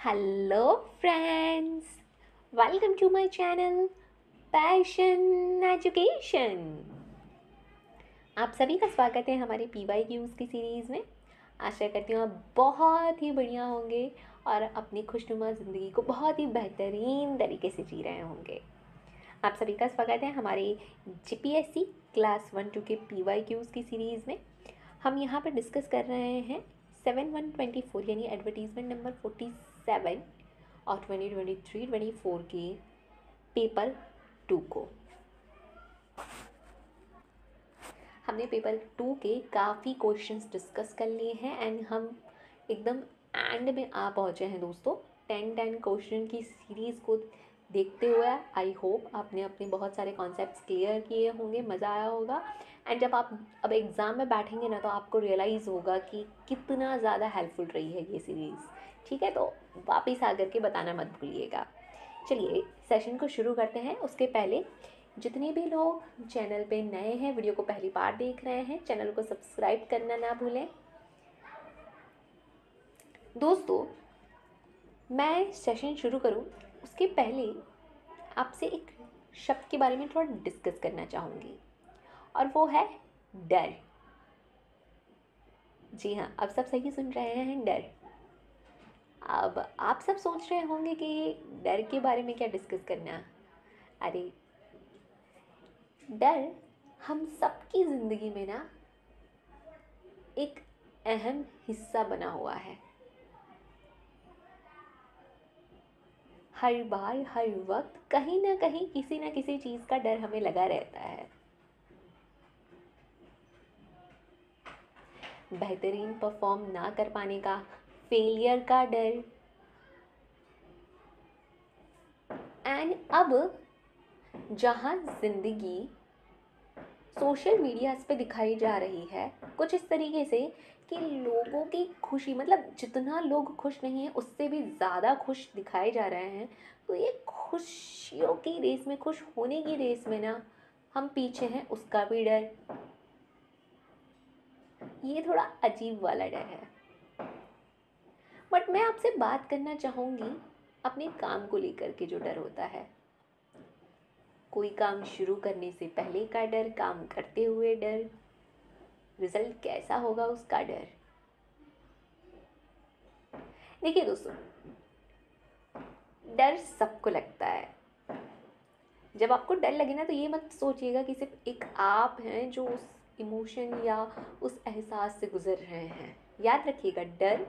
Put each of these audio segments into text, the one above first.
Hello friends, welcome to my channel passion education. आप सभी का स्वागत है हमारे PYQs की सीरीज़ में। आशा करती हूँ आप बहुत ही बढ़िया होंगे और अपनी खुशनुमा ज़िंदगी को बहुत ही बेहतरीन तरीके से जी रहे होंगे। आप सभी का स्वागत है हमारे GPSC क्लास 1-2 के PYQs की सीरीज़ में। हम यहाँ पर डिस्कस कर रहे हैं 7/1/24 यानी एडवर्टीज़मेंट नंबर 47 और 2023-24 के पेपर 2 को। हमने पेपर 2 के काफ़ी क्वेश्चंस डिस्कस कर लिए हैं एंड हम एकदम एंड में आ पहुँचे हैं दोस्तों। 10 क्वेश्चन की सीरीज़ को देखते हुए आई होप आपने अपने बहुत सारे कॉन्सेप्ट्स क्लियर किए होंगे, मज़ा आया होगा। एंड जब आप अब एग्ज़ाम में बैठेंगे ना तो आपको रियलाइज़ होगा कि कितना ज़्यादा हेल्पफुल रही है ये सीरीज़। ठीक है, तो वापस आकर के बताना मत भूलिएगा। चलिए सेशन को शुरू करते हैं। उसके पहले जितने भी लोग चैनल पे नए हैं, वीडियो को पहली बार देख रहे हैं, चैनल को सब्सक्राइब करना ना भूलें। दोस्तों, मैं सेशन शुरू करूं उसके पहले आपसे एक शब्द के बारे में थोड़ा डिस्कस करना चाहूँगी और वो है डर। जी हाँ, अब सब सही सुन रहे हैं, डर। अब आप सब सोच रहे होंगे कि डर के बारे में क्या डिस्कस करना। अरे, डर हम सबकी ज़िंदगी में ना एक अहम हिस्सा बना हुआ है। हर बार हर वक्त कहीं ना कहीं किसी ना किसी चीज़ का डर हमें लगा रहता है। बेहतरीन परफॉर्म ना कर पाने का, फेलियर का डर। एंड अब जहाँ ज़िंदगी सोशल मीडियाज़ पे दिखाई जा रही है कुछ इस तरीके से कि लोगों की खुशी, मतलब जितना लोग खुश नहीं हैं उससे भी ज़्यादा खुश दिखाए जा रहे हैं, तो ये खुशियों की रेस में, खुश होने की रेस में ना हम पीछे हैं, उसका भी डर। ये थोड़ा अजीब वाला डर है। बट मैं आपसे बात करना चाहूँगी अपने काम को लेकर के जो डर होता है। कोई काम शुरू करने से पहले का डर, काम करते हुए डर, रिजल्ट कैसा होगा उसका डर। देखिए दोस्तों, डर सबको लगता है। जब आपको डर लगे ना तो ये मत सोचिएगा कि सिर्फ एक आप हैं जो उस इमोशन या उस एहसास से गुजर रहे हैं। याद रखिएगा, डर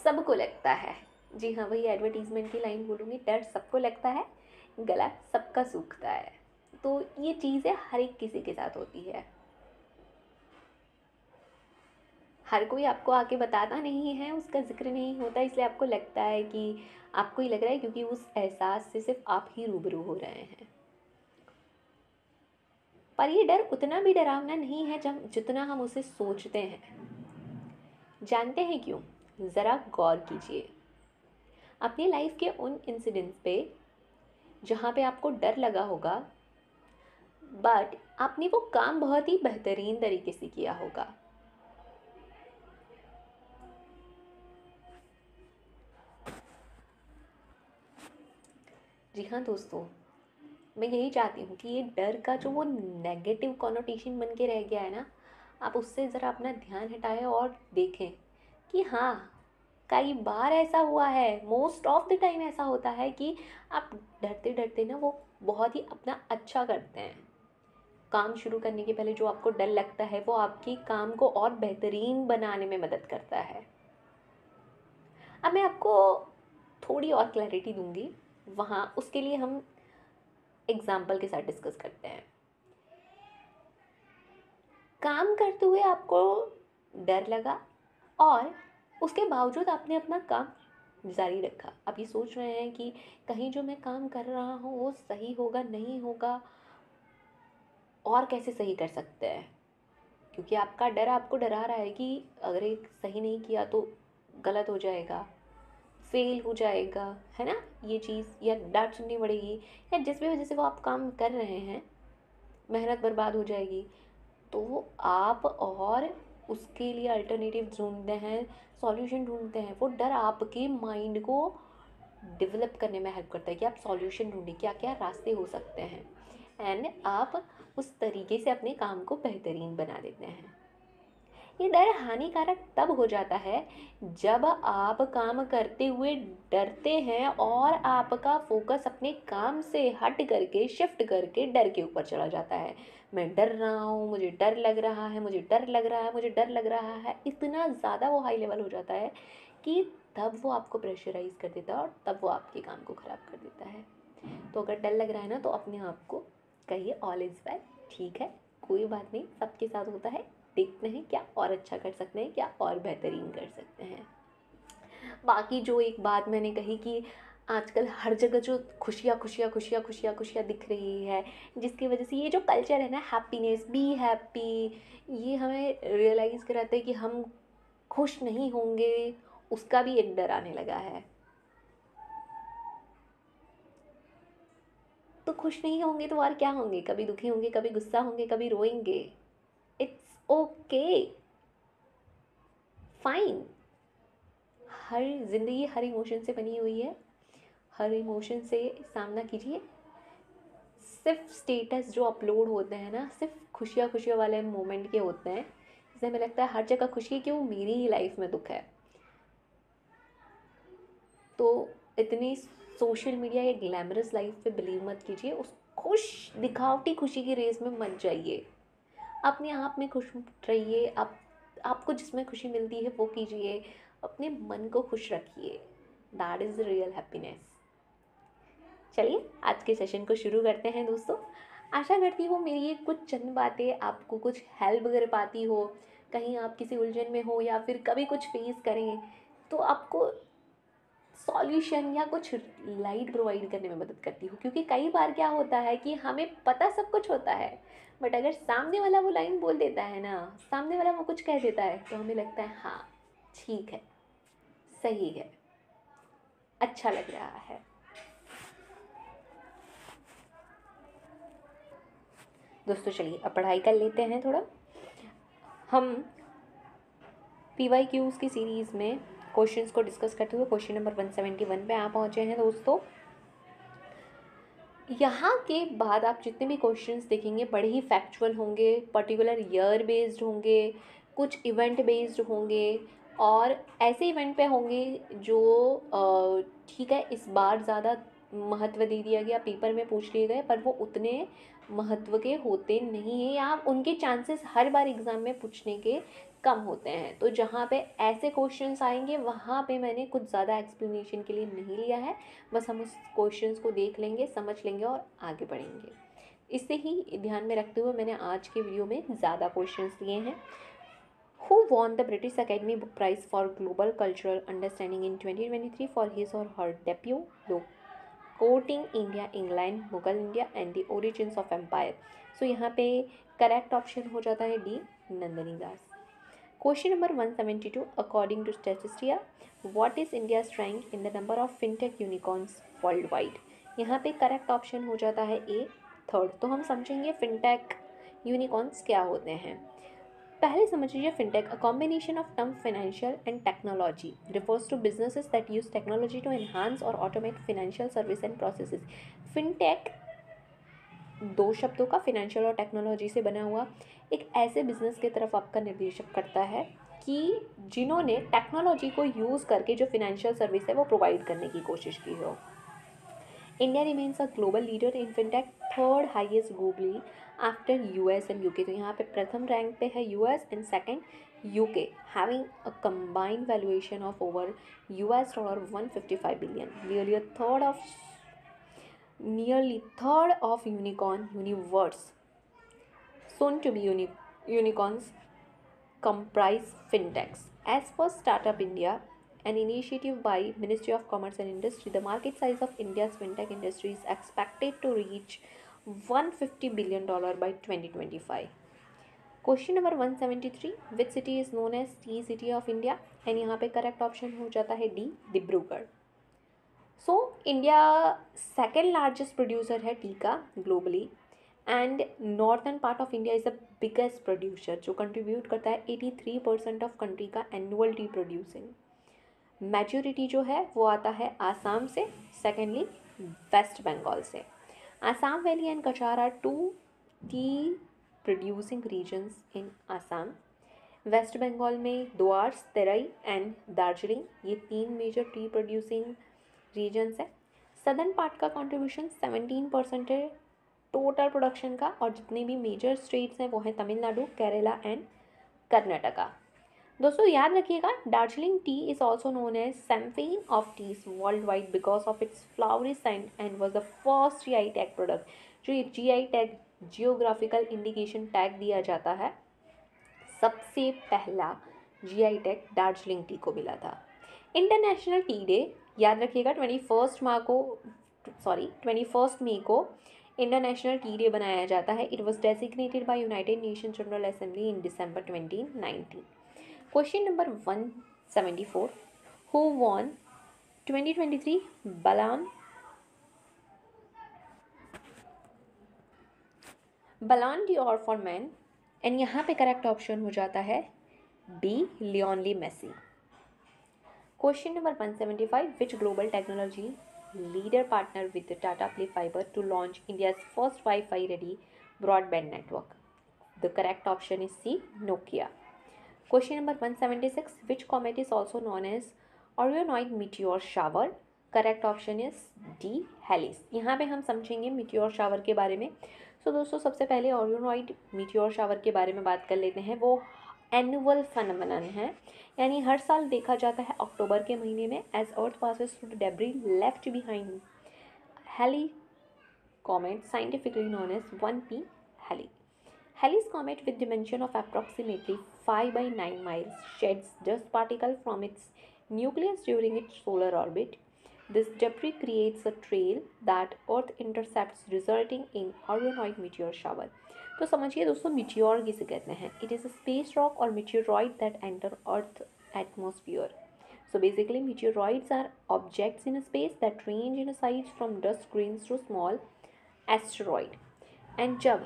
सबको लगता है। जी हाँ, वही एडवर्टीजमेंट की लाइन बोलूँगी, डर सबको लगता है, गला सबका सूखता है। तो ये चीज़ें हर एक किसी के साथ होती है। हर कोई आपको आके बताता नहीं है, उसका जिक्र नहीं होता, इसलिए आपको लगता है कि आपको ही लग रहा है, क्योंकि उस एहसास से सिर्फ आप ही रूबरू हो रहे हैं। पर ये डर उतना भी डरावना नहीं है जब जितना हम उसे सोचते हैं। जानते हैं क्यों? ज़रा गौर कीजिए अपनी लाइफ के उन इंसिडेंट्स पे जहाँ पे आपको डर लगा होगा, बट आपने वो काम बहुत ही बेहतरीन तरीके से किया होगा। जी हाँ दोस्तों, मैं यही चाहती हूँ कि ये डर का जो वो नेगेटिव कॉनोटेशन बन के रह गया है ना, आप उससे ज़रा अपना ध्यान हटाएं और देखें कि हाँ, कई बार ऐसा हुआ है, मोस्ट ऑफ द टाइम ऐसा होता है कि आप डरते डरते ना वो बहुत ही अपना अच्छा करते हैं। काम शुरू करने के पहले जो आपको डर लगता है वो आपकी काम को और बेहतरीन बनाने में मदद करता है। अब मैं आपको थोड़ी और क्लैरिटी दूंगी, वहाँ उसके लिए हम एग्जाम्पल के साथ डिस्कस करते हैं। काम करते हुए आपको डर लगा और उसके बावजूद आपने अपना काम जारी रखा। आप ये सोच रहे हैं कि कहीं जो मैं काम कर रहा हूँ वो सही होगा, नहीं होगा, और कैसे सही कर सकते हैं, क्योंकि आपका डर आपको डरा रहा है कि अगर एक सही नहीं किया तो गलत हो जाएगा, फेल हो जाएगा, है ना, ये चीज़, या डांट सुननी पड़ेगी, या जिस भी वजह से वो आप काम कर रहे हैं मेहनत बर्बाद हो जाएगी। तो वो आप और उसके लिए अल्टरनेटिव ढूंढते हैं, सॉल्यूशन ढूंढते हैं। वो डर आपके माइंड को डेवलप करने में हेल्प करता है कि आप सॉल्यूशन ढूंढें क्या क्या रास्ते हो सकते हैं, एंड आप उस तरीके से अपने काम को बेहतरीन बना देते हैं। ये डर हानिकारक तब हो जाता है जब आप काम करते हुए डरते हैं और आपका फोकस अपने काम से हट करके शिफ्ट करके डर के ऊपर चला जाता है। मैं डर रहा हूँ, मुझे डर लग रहा है, मुझे डर लग रहा है, मुझे डर लग रहा है, इतना ज़्यादा वो हाई लेवल हो जाता है कि तब वो आपको प्रेशराइज कर देता है और तब वो आपके काम को ख़राब कर देता है। तो अगर डर लग रहा है ना, तो अपने आप को कहिए ऑल इज़ वेल, ठीक है, कोई बात नहीं, सबके साथ होता है, देखते हैं क्या और अच्छा कर सकते हैं, क्या और बेहतरीन कर सकते हैं। बाकी जो एक बात मैंने कही कि आजकल हर जगह जो खुशियाँ खुशियाँ खुशियाँ खुशियाँ खुशियाँ दिख रही है, जिसकी वजह से ये जो कल्चर है ना, हैप्पीनेस, बी हैप्पी, ये हमें रियलाइज़ कराता है कि हम खुश नहीं होंगे, उसका भी एक डर आने लगा है। तो खुश नहीं होंगे तो और क्या होंगे, कभी दुखी होंगे, कभी गुस्सा होंगे, कभी रोएंगे। It's okay, fine. हर ज़िंदगी हर इमोशन से बनी हुई है, हर इमोशन से सामना कीजिए। सिर्फ स्टेटस जो अपलोड होते हैं ना, सिर्फ खुशियाँ खुशियाँ वाले मोमेंट के होते हैं, इससे हमें लगता है हर जगह खुशी है, क्यों मेरी ही लाइफ में दुख है। तो इतनी सोशल मीडिया या ग्लैमरस लाइफ पे बिलीव मत कीजिए, उस खुश दिखावटी खुशी की रेस में मत जाइए। अपने आप में खुश रहिए, आपको जिसमें खुशी मिलती है वो कीजिए, अपने मन को खुश रखिए, that is the real happiness. चलिए आज के सेशन को शुरू करते हैं दोस्तों। आशा करती हूँ मेरी ये कुछ चंद बातें आपको कुछ हेल्प कर पाती हो, कहीं आप किसी उलझन में हो या फिर कभी कुछ फेस करें तो आपको सॉल्यूशन या कुछ लाइट प्रोवाइड करने में मदद करती हूँ। क्योंकि कई बार क्या होता है कि हमें पता सब कुछ होता है, बट अगर सामने वाला वो लाइन बोल देता है ना, सामने वाला वो कुछ कह देता है, तो हमें लगता है हाँ ठीक है, सही है, अच्छा लग रहा है। दोस्तों चलिए अब पढ़ाई कर लेते हैं थोड़ा। हम PYQs की सीरीज़ में क्वेश्चंस को डिस्कस करते हुए क्वेश्चन नंबर 171 पे आप पहुँचे हैं दोस्तों। यहाँ के बाद आप जितने भी क्वेश्चंस देखेंगे बड़े ही फैक्चुअल होंगे, पर्टिकुलर ईयर बेस्ड होंगे, कुछ इवेंट बेस्ड होंगे, और ऐसे इवेंट पे होंगे जो ठीक है इस बार ज़्यादा महत्व दे दिया गया, पेपर में पूछ लिए गए, पर वो उतने महत्व के होते नहीं हैं, या उनके चांसेस हर बार एग्ज़ाम में पूछने के कम होते हैं। तो जहाँ पे ऐसे क्वेश्चंस आएंगे वहाँ पे मैंने कुछ ज़्यादा एक्सप्लेनेशन के लिए नहीं लिया है, बस हम उस क्वेश्चंस को देख लेंगे, समझ लेंगे और आगे बढ़ेंगे। इससे ही ध्यान में रखते हुए मैंने आज के वीडियो में ज़्यादा क्वेश्चंस लिए हैं। Who won the British Academy Book Prize for Global Cultural Understanding in 2023 for his or her debut book Courting India, England, Mughal India and the Origins of Empire? So यहाँ पे correct option हो जाता है D, Nandini Das. Question number 172, according to Statista, what is India's rank in the number of fintech unicorns worldwide? यहाँ पे correct option हो जाता है ए, थर्ड। तो हम समझेंगे फिनटेक यूनिकॉर्न्स क्या होते हैं। पहले समझ लीजिए fintech, a combination of term financial and technology, refers to businesses that use technology to enhance or automate financial service and processes. Fintech दो शब्दों का, फिनेंशियल और टेक्नोलॉजी से बना हुआ, एक ऐसे बिजनेस की तरफ आपका निर्देशक करता है कि जिन्होंने टेक्नोलॉजी को यूज़ करके जो फिनेंशियल सर्विस है वो प्रोवाइड करने की कोशिश की हो। India remains a global leader in fintech, third highest globally after US and UK। तो यहाँ पे प्रथम रैंक पे है US and second UK, having a combined valuation of over $155 billion, nearly third of unicorn universe. Soon to be unicorns comprise fintechs. As per Startup India, an initiative by Ministry of Commerce and Industry, the market size of India's fintech industry is expected to reach $150 billion by 2025. Question number 173, which city is known as tea city of India? And यहाँ पे correct option हो जाता है D, Dibrugarh. So India second largest producer है T का globally, and northern part of India is the biggest producer, जो contribute करता है 83% ऑफ कंट्री का एनुअल टी प्रोड्यूसिंग। मेजोरिटी जो है वो आता है आसाम से, सेकेंडली वेस्ट बंगाल से। Assam valley and Cachar are two tea producing regions in Assam. West Bengal में द्वार्स, तेरई एंड दार्जिलिंग, ये 3 मेजर टी प्रोड्यूसिंग रीजन्स है। सदर्न पार्ट का कंट्रीब्यूशन 17% है टोटल प्रोडक्शन का, और जितने भी मेजर स्टेट्स हैं वो हैं तमिलनाडु, केरला एंड कर्नाटका। दोस्तों याद रखिएगा, Darjeeling tea is also known as champagne of teas world wide because of its flowery scent and was the first GI tag product. जो ये GI tag, geographical indication tag दिया जाता है, सबसे पहला GI टैग दार्जिलिंग टी को मिला था। इंटरनेशनल टी डे याद रखिएगा, 21 मई को इंटरनेशनल टी डे बनाया जाता है। It was designated by United Nation General Assembly in December 2019। Question number 174, who won 2023 Ballon d'Or for man? And यहाँ पे करेक्ट ऑप्शन हो जाता है B, Lionel Messi. Question number 175, which global technology leader partner with Tata Play Fiber to launch India's first WiFi ready broadband network? The correct option is C, Nokia. Question number 176, which comet is also known as Orionid meteor shower? Correct option is D, Halley's. यहाँ पे हम समझेंगे meteor shower के बारे में। सो दोस्तों सबसे पहले ऑरियोनॉइड मीटियोर शावर के बारे में बात कर लेते हैं। वो एनुअल फेनोमेनन है, यानी हर साल देखा जाता है अक्टूबर के महीने में, as earth passes through the debris left behind Halley comet, scientifically known as 1P Halley. Halley's comet, with dimension of approximately 5 by 9 miles, sheds dust particle from its nucleus during its solar orbit. This debris creates a trail that Earth intercepts, resulting in Orionoid meteor shower. तो समझिए दोस्तों, meteor किसे कहते हैं? It is a space rock or meteoroid that enter earth atmosphere. So basically, meteoroids are objects in space that range in size from dust grains to small asteroid. And जब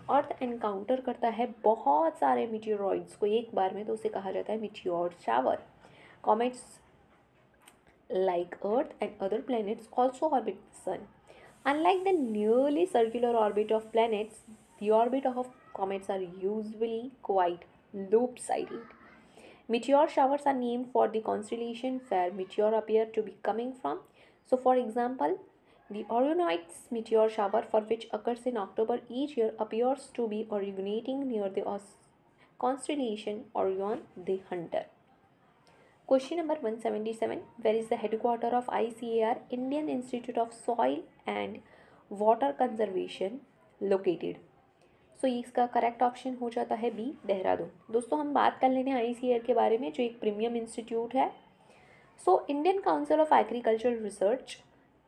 अर्थ encounter करता है बहुत सारे meteoroids को एक बार में, तो उसे कहा जाता है meteor shower. Comets like Earth and other planets also orbit the Sun. Unlike the nearly circular orbit of planets, the orbit of comets are usually quite lopsided. Meteor showers are named for the constellation where meteor appear to be coming from. So, for example, the Orionoids meteor shower, for which occurs in October each year, appears to be originating near the constellation Orion the Hunter. Question number 177, where is the headquarter of ICAR, Indian Institute of Soil and Water Conservation, located? सो इसका correct option हो जाता है B, Dehradun. दोस्तों हम बात कर लेते हैं ICAR के बारे में, जो एक प्रीमियम इंस्टीट्यूट है. So Indian council of agricultural research,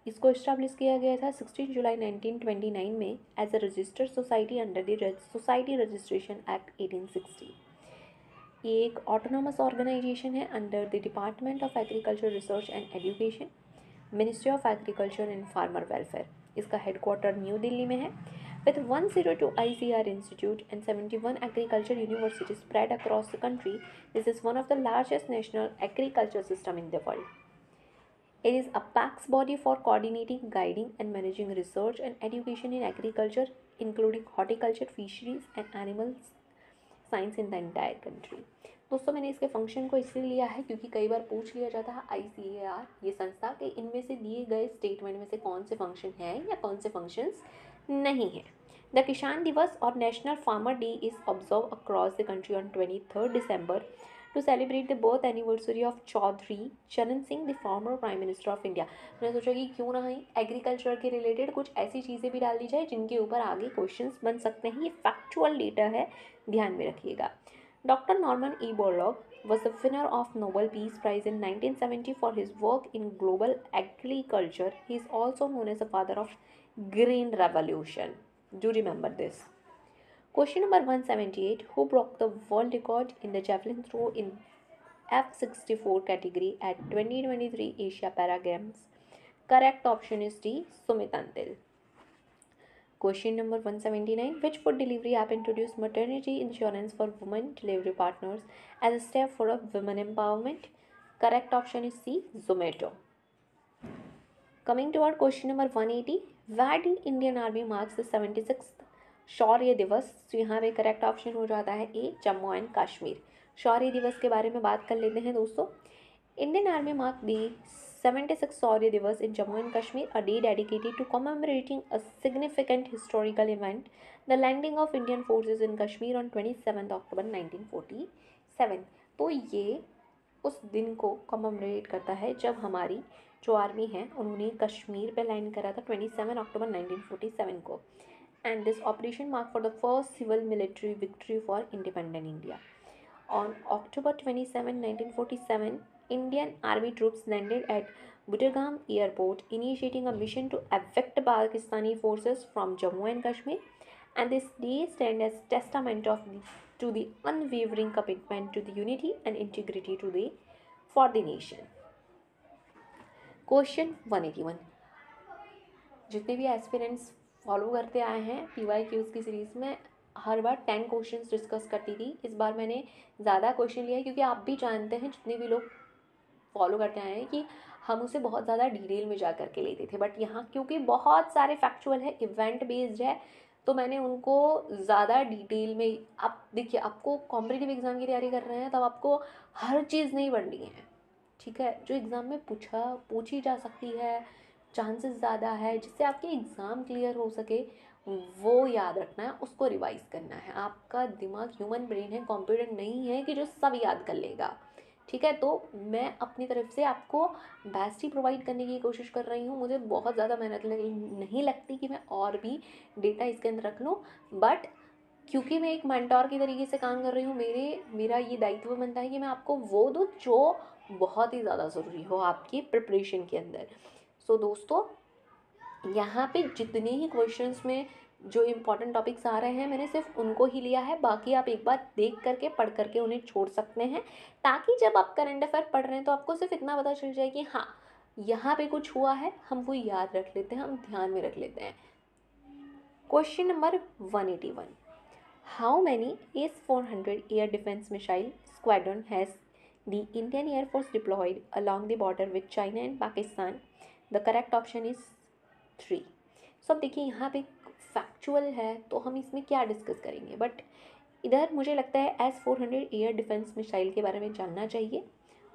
इसको इस्टेब्लिश किया गया था 16 जुलाई 1929 में as a registered society under the society registration act 1860. ये एक ऑटोनोमस ऑर्गेनाइजेशन है under the department of agriculture research and education, ministry of agriculture and farmer welfare. इसका हेडक्वार्टर न्यू दिल्ली में है. With 102 ICAR institute and 71 agriculture universities spread across the country, this is one of the largest national agriculture system in the world. It is a apex body for coordinating, guiding and managing research and education in agriculture, including horticulture, fisheries and animal science in the entire country. दोस्तों मैंने इसके function को इसलिए लिया है क्योंकि कई बार पूछ लिया जाता है ICAR ये संस्था के इनमें से दिए गए स्टेटमेंट में से कौन से फंक्शन हैं या कौन से फंक्शंस नहीं है. The Kisan Diwas or National Farmer Day is observe across the country on 23 December to celebrate the birth anniversary of Chaudhary Charan Singh, the former prime minister of India. मैंने सोचा कि क्यों ना ही एग्रीकल्चर के रिलेटेड कुछ ऐसी चीज़ें भी डाल दी जाए जिनके ऊपर आगे क्वेश्चंस बन सकते हैं. ये फैक्चुअल डेटा है, ध्यान में रखिएगा. Dr. Norman E. Borlaug was the winner of Nobel Peace Prize in 1970 for his work in global agriculture. He is also known as the father of Green Revolution. Do remember this. Question number 178. Who broke the world record in the javelin throw in F64 category at 2023 Asia Para Games? Correct option is D. Sumit Antil. Question number 179. Which food delivery app introduced maternity insurance for women delivery partners as a step for a women empowerment? Correct option is C, Zomato. Coming to our question number 180, where did Indian army marks the 76th Shaurya Diwas. तो यहाँ पे correct option हो जाता है A, Jammu and Kashmir. Shaurya Diwas के बारे में बात कर लेते हैं दोस्तों. Indian army mark the 76th Shaurya Diwas in Jammu and Kashmir, a day dedicated to commemorating a significant historical event, the landing of Indian forces in Kashmir on 27th October 1947. तो ये उस दिन को कमेमोरेट करता है जब हमारी जो आर्मी है उन्होंने कश्मीर पे लैंड करा था 27 अक्टूबर 1947 को. And this operation mark for the first civil military victory for independent India. On October 27, 1947, Indian Army troops landed at Budagam Airport, initiating a mission to evict Pakistani forces from Jammu and Kashmir. And this day stands as testament to the unwavering commitment to the unity and integrity for the nation. Question 181. जितने भी aspirants follow करते आए हैं PYQs की series में, हर बार 10 questions discuss करती थी. इस बार मैंने ज़्यादा क्वेश्चन लिया है क्योंकि आप भी जानते हैं, जितने भी लोग फॉलो करते आए हैं, कि हम उसे बहुत ज़्यादा डिटेल में जा करके लेते थे. बट यहाँ क्योंकि बहुत सारे फैक्चुअल है, इवेंट बेस्ड है, तो मैंने उनको ज़्यादा डिटेल में. आप देखिए, आपको कॉम्पिटिटिव एग्ज़ाम की तैयारी कर रहे हैं तब आपको हर चीज़ नहीं पढ़नी है, ठीक है. जो एग्ज़ाम में पूछी जा सकती है, चांसेस ज़्यादा है, जिससे आपके एग्ज़ाम क्लियर हो सके, वो याद रखना है, उसको रिवाइज करना है. आपका दिमाग, ह्यूमन ब्रेन है, कॉम्पिटेंट नहीं है कि जो सब याद कर लेगा, ठीक है. तो मैं अपनी तरफ से आपको बेस्ट ही प्रोवाइड करने की कोशिश कर रही हूँ. मुझे बहुत ज़्यादा मेहनत नहीं लगती कि मैं और भी डेटा इसके अंदर रख लूँ, बट क्योंकि मैं एक मेंटोर की तरीके से काम कर रही हूँ, मेरा ये दायित्व बनता है कि मैं आपको वो दूँ जो बहुत ही ज़्यादा ज़रूरी हो आपकी प्रिपरेशन के अंदर. सो दोस्तों, यहाँ पे जितने ही क्वेश्चंस में जो इम्पोर्टेंट टॉपिक्स आ रहे हैं, मैंने सिर्फ उनको ही लिया है. बाकी आप एक बार देख करके, पढ़ करके उन्हें छोड़ सकते हैं, ताकि जब आप करंट अफेयर पढ़ रहे हैं तो आपको सिर्फ इतना पता चल जाए कि हाँ, यहाँ पे कुछ हुआ है, हम वो याद रख लेते हैं, हम ध्यान में रख लेते हैं. Question number 181. How many AS-400 air defence missile squadron has the Indian air force deployed along the border with China and Pakistan. The correct option is 3. So अब देखिए, यहाँ पे फैक्चुअल है तो हम इसमें क्या डिस्कस करेंगे, बट इधर मुझे लगता है AS-400 एयर डिफेंस मिसाइल के बारे में जानना चाहिए.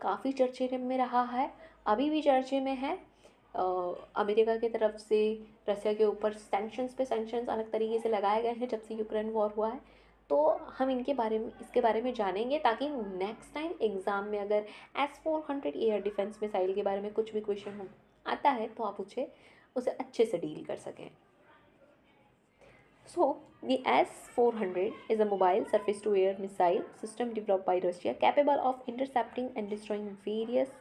काफ़ी चर्चे में रहा है, अभी भी चर्चे में है. अमेरिका की तरफ से रसिया के ऊपर सैंक्शंस अलग तरीके से लगाए गए हैं जब से यूक्रेन वॉर हुआ है. तो हम इसके बारे में जानेंगे, ताकि नेक्स्ट टाइम एग्ज़ाम में अगर AS-400 एयर डिफेंस मिसाइल के बारे में कुछ भी क्वेश्चन आता है तो आप उसे अच्छे से डील कर सकें. So, the AS-400 is a mobile surface-to-air missile system developed by Russia, capable of intercepting and destroying various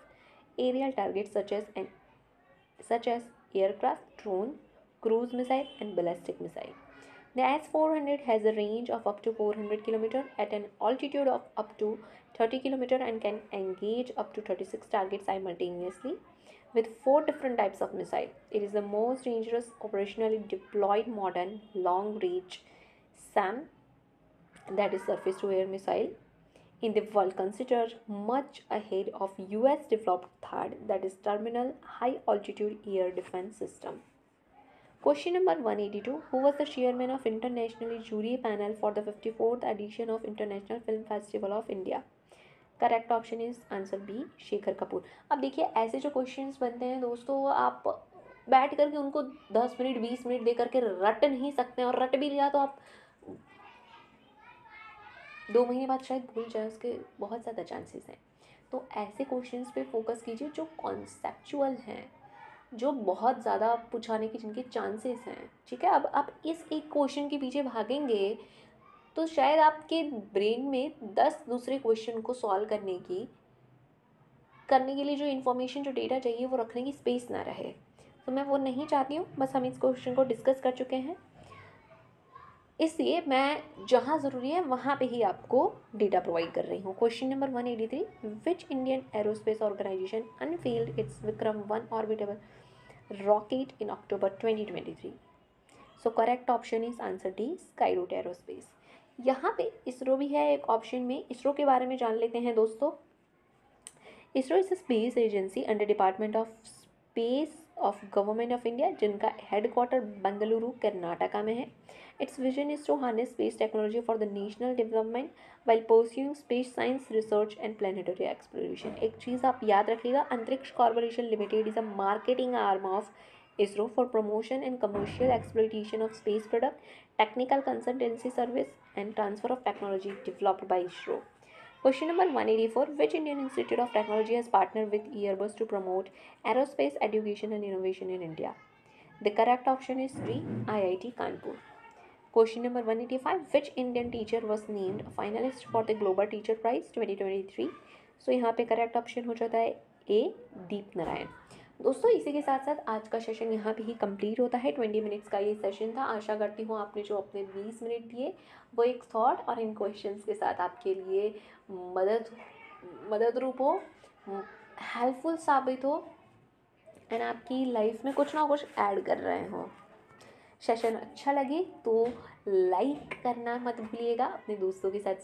aerial targets such as aircraft, drone, cruise missile, and ballistic missile. The AS-400 has a range of up to 400 km at an altitude of up to 30 km and can engage up to 36 targets simultaneously with 4 different types of missile. It is the most dangerous operationally deployed modern long-range SAM, that is surface-to-air missile, in the world, considered much ahead of US developed THAAD, that is Terminal High Altitude Air Defense System. Question number 182. Who was the chairman of International Jury Panel for the 54th edition of International Film Festival of India? Correct option is answer B, Shekhar Kapur. अब देखिए, ऐसे जो questions बनते हैं दोस्तों, आप बैठ करके उनको 10 मिनट 20 मिनट दे करके रट नहीं सकते हैं, और रट भी लिया तो आप 2 महीने बाद शायद भूल जाए, उसके बहुत ज़्यादा चांसेस हैं. तो ऐसे क्वेश्चंस पे फोकस कीजिए जो कॉन्सेप्चुअल हैं, जो बहुत ज़्यादा पूछाने की जिनके चांसेस हैं, ठीक है. अब आप इस एक क्वेश्चन के पीछे भागेंगे तो शायद आपके ब्रेन में 10 दूसरे क्वेश्चन को सॉल्व करने के लिए जो इन्फॉर्मेशन, जो डेटा चाहिए, वो रखने की स्पेस ना रहे. तो मैं वो नहीं चाहती हूँ. बस हम इस क्वेश्चन को डिस्कस कर चुके हैं, इसलिए मैं जहाँ ज़रूरी है वहाँ पे ही आपको डेटा प्रोवाइड कर रही हूँ. Question number 183. Which Indian aerospace organisation unveiled its Vikram 1 orbital rocket in October 2023? So correct option is answer D, Skyroot Aerospace. यहाँ पे इसरो भी है एक ऑप्शन में. इसरो के बारे में जान लेते हैं दोस्तों. ISRO is a space agency under department of space of government of India, जिनका हेडक्वार्टर बेंगलुरु कर्नाटका में है. Its vision is to harness space technology for the national development while pursuing space science research and planetary exploration. एक चीज़ आप याद रखिएगा, अंतरिक्ष corporation limited is a marketing arm of ISRO for promotion and commercial exploitation of space product, technical consultancy service, and transfer of technology developed by ISRO. Question number 184. Which Indian Institute of Technology has partnered with Airbus to promote aerospace education and innovation in India? The correct option is D. IIT Kanpur. Question number 185. Which Indian teacher was named a finalist for the Global Teacher Prize 2023? सो यहाँ पे correct option हो जाता है ए. दीप नारायण. दोस्तों इसी के साथ साथ आज का सेशन यहाँ पे ही कंप्लीट होता है. 20 मिनट्स का ये सेशन था. आशा करती हूँ आपने जो अपने 20 मिनट दिए वो एक थॉट और इन क्वेश्चंस के साथ आपके लिए मदद रूप हो, हेल्पफुल साबित हो एंड आपकी लाइफ में कुछ ना कुछ ऐड कर रहे हो. सेशन अच्छा लगे तो लाइक करना मत भूलिएगा, अपने दोस्तों के साथ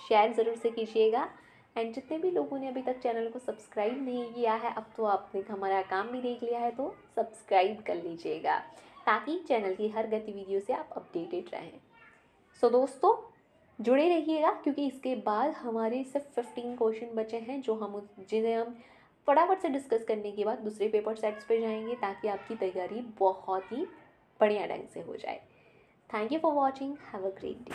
शेयर ज़रूर से कीजिएगा. एंड जितने भी लोगों ने अभी तक चैनल को सब्सक्राइब नहीं किया है, अब तो आपने हमारा काम भी देख लिया है तो सब्सक्राइब कर लीजिएगा ताकि चैनल की हर गतिविधियों से आप अपडेटेड रहें. सो दोस्तों जुड़े रहिएगा क्योंकि इसके बाद हमारे सिर्फ 15 क्वेश्चन बचे हैं जिन्हें हम फटाफट से डिस्कस करने के बाद दूसरे पेपर सेट्स पे जाएंगे ताकि आपकी तैयारी बहुत ही बढ़िया ढंग से हो जाए. Thank you for watching. Have a great day.